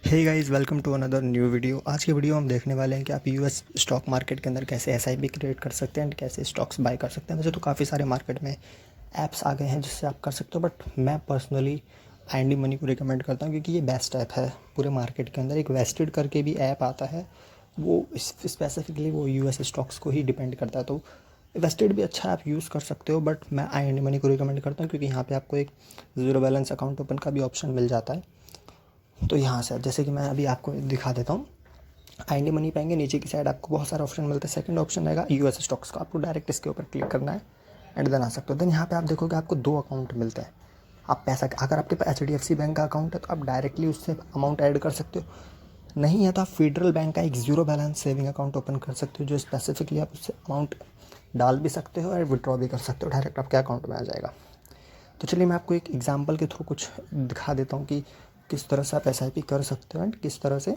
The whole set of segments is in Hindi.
Hey guys, welcome to another new video. आज की वीडियो हम देखने वाले हैं कि आप यूएस स्टॉक मार्केट के अंदर कैसे एसआईपी क्रिएट कर सकते हैं एंड कैसे स्टॉक्स बाय कर सकते हैं। वैसे तो काफ़ी सारे मार्केट में ऐप्स आ गए हैं जिससे आप कर सकते हो, बट मैं पर्सनली आईएनडी मनी को रिकमेंड करता हूँ क्योंकि ये बेस्ट ऐप है पूरे मार्केट के अंदर। एक वेस्टेड करके भी ऐप आता है, वो स्पेसिफिकली वो यूएस स्टॉक्स को ही डिपेंड करता है, तो वेस्टेड भी अच्छा आप यूज़ कर सकते हो, बट मैं आईएनडी मनी को रिकमेंड करता हूँ क्योंकि यहाँ पे आपको एक ज़ीरो बैलेंस अकाउंट ओपन का भी ऑप्शन मिल जाता है। तो यहाँ से जैसे कि मैं अभी आपको दिखा देता हूँ, आईएनडी मनी पाएंगे नीचे की साइड आपको बहुत सारे ऑप्शन मिलते हैं। सेकंड ऑप्शन रहेगा यूएस स्टॉक्स का, आपको डायरेक्ट इसके ऊपर क्लिक करना है एंड देन आ सकते हो। देन यहाँ पे आप देखोगे आपको दो अकाउंट मिलते हैं। आप पैसा, अगर आपके पास एचडीएफसी बैंक का अकाउंट है तो आप डायरेक्टली उससे अमाउंट ऐड कर सकते हो, नहीं है तो आप फेडरल बैंक का एक zero balance saving account open कर सकते हो, जो स्पेसिफिकली आप उससे अमाउंट डाल भी सकते हो और विड्रॉ भी कर सकते हो, डायरेक्ट आपके अकाउंट में आ जाएगा। तो चलिए मैं आपको एक एग्जांपल के थ्रू कुछ दिखा देता हूँ कि किस तरह से आप एसआईपी कर सकते हो एंड किस तरह से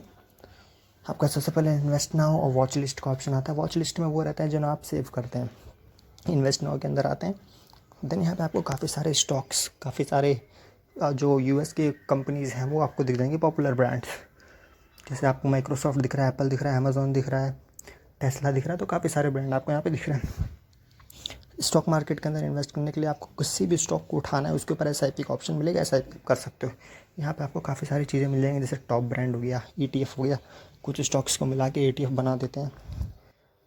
आपका। सबसे पहले इन्वेस्ट नाउ और वॉच लिस्ट का ऑप्शन आता है। वॉच लिस्ट में वो रहता है जो आप सेव करते हैं। इन्वेस्ट नाउ के अंदर आते हैं, देन यहाँ पे आपको काफ़ी सारे स्टॉक्स, काफ़ी सारे जो यूएस के कंपनीज़ हैं वो आपको दिख जाएंगे, पॉपुलर ब्रांड्स। जैसे आपको माइक्रोसॉफ्ट दिख रहा है, एप्पल दिख रहा है, अमेजोन दिख रहा है, टेस्ला दिख रहा है, तो काफ़ी सारे ब्रांड आपको यहाँ पे दिख रहे हैं। स्टॉक मार्केट के अंदर इन्वेस्ट करने के लिए आपको किसी भी स्टॉक को उठाना है, उसके ऊपर एसआईपी का ऑप्शन मिलेगा, एसआईपी कर सकते हो। यहाँ पे आपको काफ़ी सारी चीज़ें मिल जाएंगी, जैसे टॉप ब्रांड हो गया, ईटीएफ हो गया, कुछ स्टॉक्स को मिला के ईटीएफ बना देते हैं,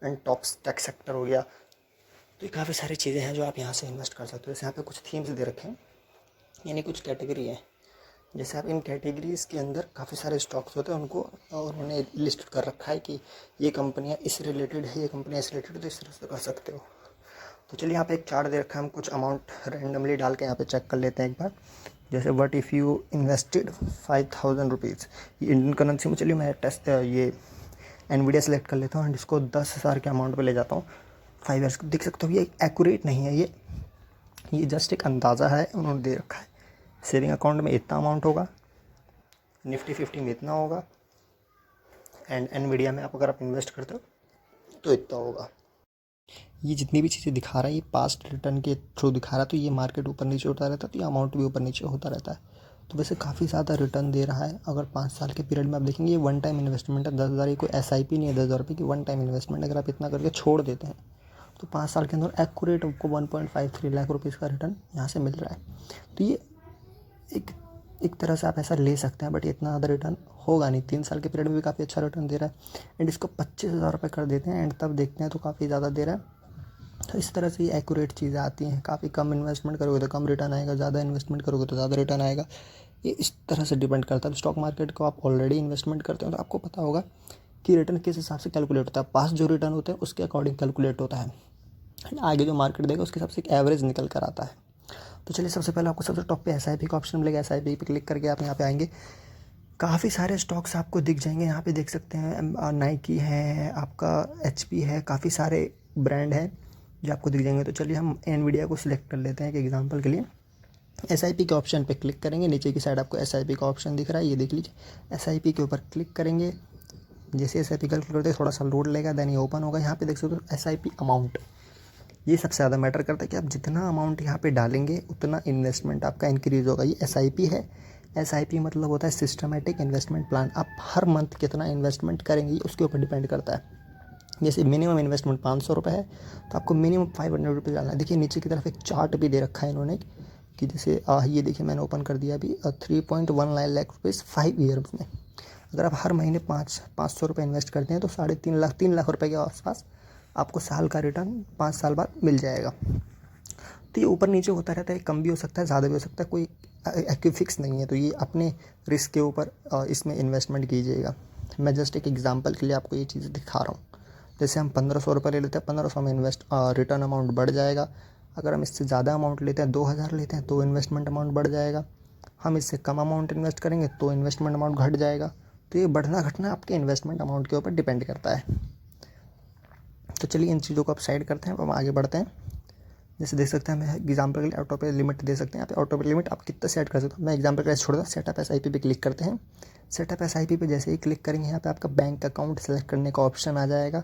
एंड टॉप टेक सेक्टर हो गया। तो ये काफ़ी सारी चीज़ें हैं जो आप यहाँ से इन्वेस्ट कर सकते हो। जैसे यहाँ पे कुछ थीम्स दे रखे हैं, यानी कुछ कैटेगरी है। जैसे आप इन कैटेगरीज़ के अंदर काफ़ी सारे स्टॉक्स होते हैं, उनको और उन्होंने लिस्ट कर रखा है कि ये कंपनियाँ इस रिलेटेड है, ये कंपनियाँ इस रिलेटेड, तो इस तरह से कर सकते हो। तो चलिए यहाँ पे एक चार्ट दे रखा है, हम कुछ अमाउंट रैंडमली डाल के यहाँ पे चेक कर लेते हैं एक बार। जैसे what if you invested 5000 rupees, ये इंडियन करेंसी में। चलिए मैं टेस्ट ये एनवीडिया सेलेक्ट कर लेता हूँ एंड इसको 10,000 के अमाउंट पे ले जाता हूँ। 5 ईयर्स देख सकते हो, ये एक्यूरेट नहीं है, ये जस्ट एक अंदाज़ा है, उन्होंने दे रखा है। सेविंग अकाउंट में इतना अमाउंट होगा, निफ्टी 50 में इतना होगा, एंड एनवीडिया में आप अगर आप इन्वेस्ट करते हो तो इतना होगा। ये जितनी भी चीज़ें दिखा रहा है ये पास्ट रिटर्न के थ्रू दिखा रहा है, तो ये मार्केट ऊपर नीचे होता रहता है, तो ये अमाउंट भी ऊपर नीचे होता रहता है। तो वैसे काफ़ी ज़्यादा रिटर्न दे रहा है। अगर 5 साल के पीरियड में आप देखेंगे, ये वन टाइम इन्वेस्टमेंट है। 10,000 ये कोई एसआईपी नहीं है, 10,000 रुपये की वन टाइम इन्वेस्टमेंट। अगर आप इतना करके छोड़ देते हैं तो 5 साल के अंदर एक्यूरेट आपको 1.53 लाख रुपीज़ का रिटर्न यहाँ से मिल रहा है। तो ये एक एक तरह से आप ऐसा ले सकते हैं, बट इतना ज़्यादा रिटर्न होगा नहीं। 3 साल के पीरियड में भी काफ़ी अच्छा रिटर्न दे रहा है, एंड इसको 25,000 रुपये कर देते हैं एंड तब देखते हैं तो काफ़ी ज़्यादा दे रहा है। तो इस तरह से ये एक्यूरेट चीज़ें आती हैं। काफ़ी कम इन्वेस्टमेंट करोगे तो कम रिटर्न आएगा, ज़्यादा इन्वेस्टमेंट करोगे तो ज़्यादा रिटर्न आएगा। ये इस तरह से डिपेंड करता है। स्टॉक मार्केट को आप ऑलरेडी इन्वेस्टमेंट करते हो तो आपको पता होगा कि रिटर्न किस हिसाब से कैलकुलेट होता है। पास जो रिटर्न होते हैं उसके अकॉर्डिंग कैलकुलेट होता है, आगे जो मार्केट देगा उसके हिसाब से एक एवरेज निकल कर आता है। तो चलिए सबसे पहले आपको सबसे टॉप पे एसआईपी का ऑप्शन मिलेगा। एसआईपी पे क्लिक करके आप यहाँ पे आएंगे, काफ़ी सारे स्टॉक्स आपको दिख जाएंगे। यहाँ पे देख सकते हैं नाइकी है, आपका एचपी है, काफ़ी सारे ब्रांड हैं जो आपको दिख जाएंगे। तो चलिए हम एनवीडिया को सिलेक्ट कर लेते हैं एक एग्जांपल के लिए। एसआईपी के ऑप्शन पे क्लिक करेंगे, नीचे की साइड आपको एसआईपी का ऑप्शन दिख रहा है, ये देख लीजिए। एसआईपी के ऊपर क्लिक करेंगे, जैसे एसआईपी क्लिक करते हैं थोड़ा सा लोड लेगा, देन ये ओपन होगा। यहाँ पे देख सकते हो एसआईपी अमाउंट, ये सबसे ज़्यादा मैटर करता है कि आप जितना अमाउंट यहाँ पे डालेंगे उतना इन्वेस्टमेंट आपका इंक्रीज़ होगा। ये एसआईपी है। एसआईपी मतलब होता है सिस्टमेटिक इन्वेस्टमेंट प्लान। आप हर मंथ कितना इन्वेस्टमेंट करेंगे उसके ऊपर डिपेंड करता है। जैसे मिनिमम इन्वेस्टमेंट 500 रुपये है तो आपको मिनिमम 500 रुपये डालना है। देखिए नीचे की तरफ एक चार्ट भी दे रखा है इन्होंने कि जैसे ये देखिए मैंने ओपन कर दिया अभी 3.19 लाख रुपीज़ 5 ईयर्स में। अगर आप हर महीने 500 रुपये इन्वेस्ट करते हैं तो 3.5 लाख रुपये के आसपास आपको साल का रिटर्न 5 साल बाद मिल जाएगा। तो ये ऊपर नीचे होता रहता है, कम भी हो सकता है, ज़्यादा भी हो सकता है, कोई एक्टिव फिक्स नहीं है। तो ये अपने रिस्क के ऊपर इसमें इन्वेस्टमेंट कीजिएगा। मैं जस्ट एक एग्जांपल के लिए आपको ये चीज़ दिखा रहा हूँ। जैसे हम 1500 रुपये ले लेते हैं, 1500 में रिटर्न अमाउंट बढ़ जाएगा। अगर हम इससे ज़्यादा अमाउंट लेते हैं, 2000 लेते हैं, तो इन्वेस्टमेंट अमाउंट बढ़ जाएगा। हम इससे कम अमाउंट इन्वेस्ट करेंगे तो इन्वेस्टमेंट अमाउंट घट जाएगा। तो ये बढ़ना घटना आपके इन्वेस्टमेंट अमाउंट के ऊपर डिपेंड करता है। तो चलिए इन चीज़ों को आप साइड करते हैं, अब हम आगे बढ़ते हैं। जैसे देख सकते हैं हमें एग्जाम्पल के लिए ऑटो पे लिमिट दे सकते हैं। यहाँ पे ऑटो पे लिमिट आप कितना सेट कर सकते हो। मैं एग्जाम्पल के लिए छोड़ दूँ, सेटअप एसआईपी पे क्लिक करते हैं। सेटअप एसआईपी पे जैसे ही क्लिक करेंगे यहाँ पे आपका बैंक अकाउंट सेलेक्ट करने का ऑप्शन आ जाएगा।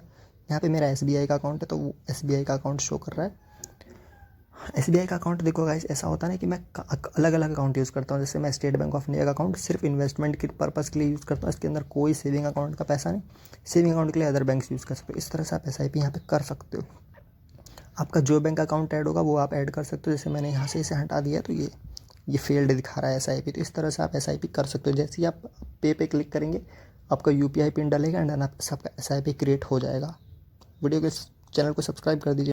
यहाँ पे मेरा एसबीआई का अकाउंट है तो वो एसबीआई का अकाउंट शो कर रहा है। SBI का अकाउंट देखो गाइस, ऐसा होता है ना कि मैं अलग अलग अकाउंट यूज़ करता हूँ। जैसे मैं स्टेट बैंक ऑफ इंडिया का अकाउंट सिर्फ इन्वेस्टमेंट के पर्पज़ के लिए यूज़ करता हूँ, इसके अंदर कोई सेविंग अकाउंट का पैसा नहीं। सेविंग अकाउंट के लिए अदर बैंक्स यूज़ कर सकते हो। इस तरह से आप SIP यहाँ पे कर सकते हो। आपका जो बैंक अकाउंट ऐड होगा वो आप ऐड कर सकते हो। जैसे मैंने यहाँ से इसे हटा दिया तो ये फेल्ड दिखा रहा है SIP। तो इस तरह से आप SIP कर सकते हो। जैसे ही आप पे क्लिक करेंगे, आपका UPI पिन डालेगा एंड आपका SIP क्रिएट हो जाएगा। वीडियो के चैनल को सब्सक्राइब कर दीजिए।